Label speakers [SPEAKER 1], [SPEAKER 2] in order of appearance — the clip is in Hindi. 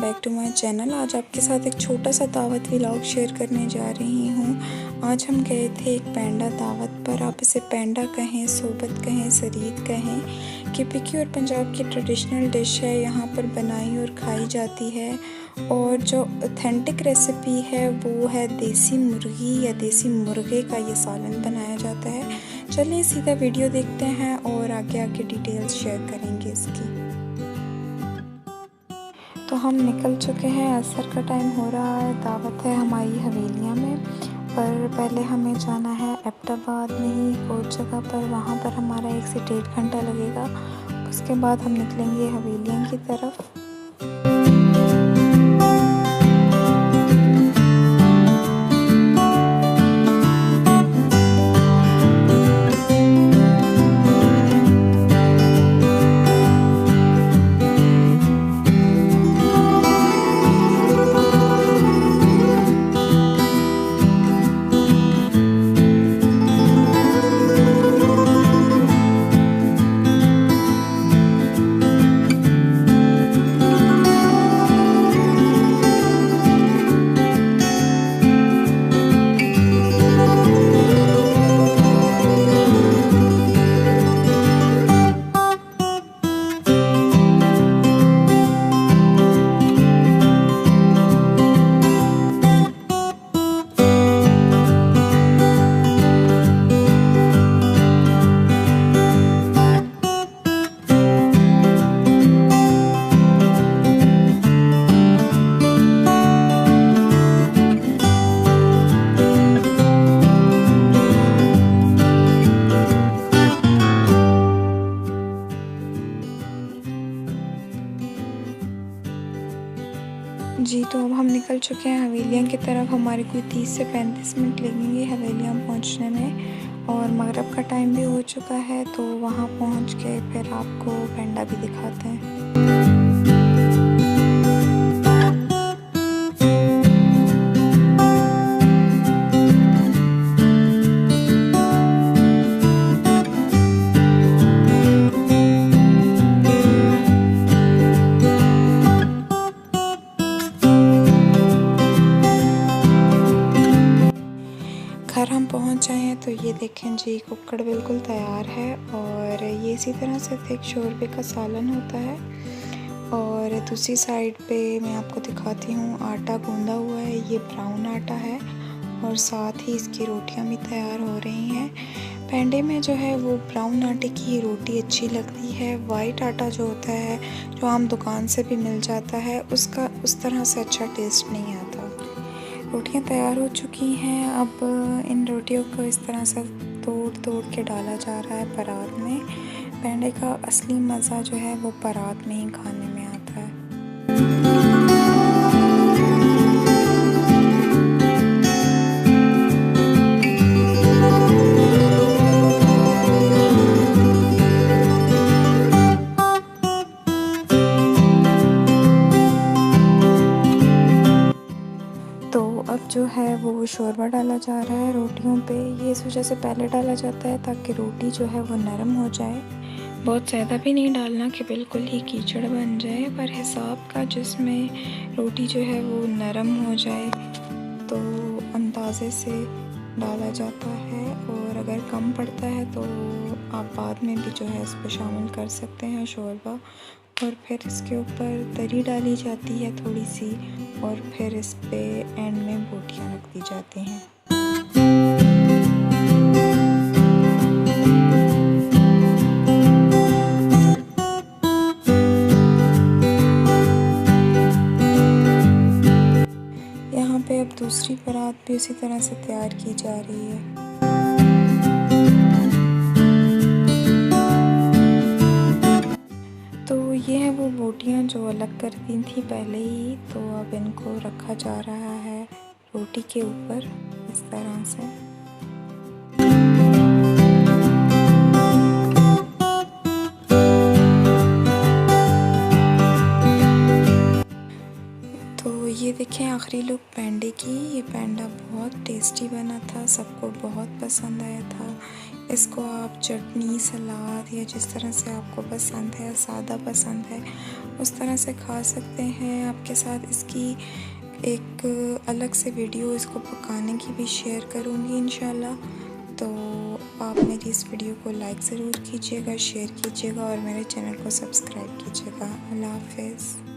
[SPEAKER 1] Back to my channel. आज आपके साथ एक छोटा सा दावत व्लॉग शेयर करने जा रही हूँ। आज हम गए थे एक पेंडा दावत पर। आप इसे पेंडा कहें, सोबत कहें, सरीद कहें। केपीके और पंजाब की ट्रेडिशनल डिश है, यहाँ पर बनाई और खाई जाती है। और जो ऑथेंटिक रेसिपी है वो है देसी मुर्गी या देसी मुर्गे का ये सालन बनाया जाता है। चलिए सीधा वीडियो देखते हैं और आगे आगे डिटेल्स शेयर करेंगे इसकी। तो हम निकल चुके हैं, असर का टाइम हो रहा है। दावत है हमारी हवेलियाँ में, पर पहले हमें जाना है एबटाबाद में ही कोई जगह पर। वहाँ पर हमारा 1 से 1.5 घंटा लगेगा। उसके बाद हम निकलेंगे हवेलियाँ की तरफ। जी, तो अब हम निकल चुके हैं हवेलियाँ की तरफ। हमारे कोई 30 से 35 मिनट लगेंगे हवेलियाँ पहुँचने में। और मगरिब का टाइम भी हो चुका है, तो वहाँ पहुँच के फिर आपको पेंडा भी दिखाते हैं। घर हम पहुंच आए हैं, तो ये देखें जी, कुक्कड़ बिल्कुल तैयार है। और ये इसी तरह से एक शोरबे का सालन होता है। और दूसरी साइड पे मैं आपको दिखाती हूँ, आटा गूंदा हुआ है, ये ब्राउन आटा है। और साथ ही इसकी रोटियां भी तैयार हो रही हैं। पेंडे में जो है वो ब्राउन आटे की ही रोटी अच्छी लगती है। वाइट आटा जो होता है, जो आम दुकान से भी मिल जाता है, उसका उस तरह से अच्छा टेस्ट नहीं आता। रोटियां तैयार हो चुकी हैं। अब इन रोटियों को इस तरह से तोड़ तोड़ के डाला जा रहा है परात में। पेंडे का असली मज़ा जो है वो परात में ही खाने में आता है। अब जो है वो शोरबा डाला जा रहा है रोटियों पे। ये इस वजह से पहले डाला जाता है ताकि रोटी जो है वो नरम हो जाए। बहुत ज़्यादा भी नहीं डालना कि बिल्कुल ही कीचड़ बन जाए, पर हिसाब का जिसमें रोटी जो है वो नरम हो जाए तो अंदाज़े से डाला जाता है। और अगर कम पड़ता है तो आप बाद में भी जो है इसको शामिल कर सकते हैं शोरबा। और फिर इसके ऊपर तरी डाली जाती है थोड़ी सी, और फिर इस पे एंड में बोटियां रख दी जाती हैं। यहाँ पे अब दूसरी परात भी उसी तरह से तैयार की जा रही है। ये है वो बोटियाँ जो अलग कर दी थी पहले ही, तो अब इनको रखा जा रहा है रोटी के ऊपर इस तरह से। तो ये देखें आखिरी लुक पेंडे की। ये पेंडा बहुत टेस्टी बना था, सबको बहुत पसंद आया था। इसको आप चटनी, सलाद या जिस तरह से आपको पसंद है, सादा पसंद है, उस तरह से खा सकते हैं। आपके साथ इसकी एक अलग से वीडियो इसको पकाने की भी शेयर करूँगी इंशाल्लाह। तो आप मेरी इस वीडियो को लाइक ज़रूर कीजिएगा, शेयर कीजिएगा और मेरे चैनल को सब्सक्राइब कीजिएगा। अल्लाह हाफ़िज़।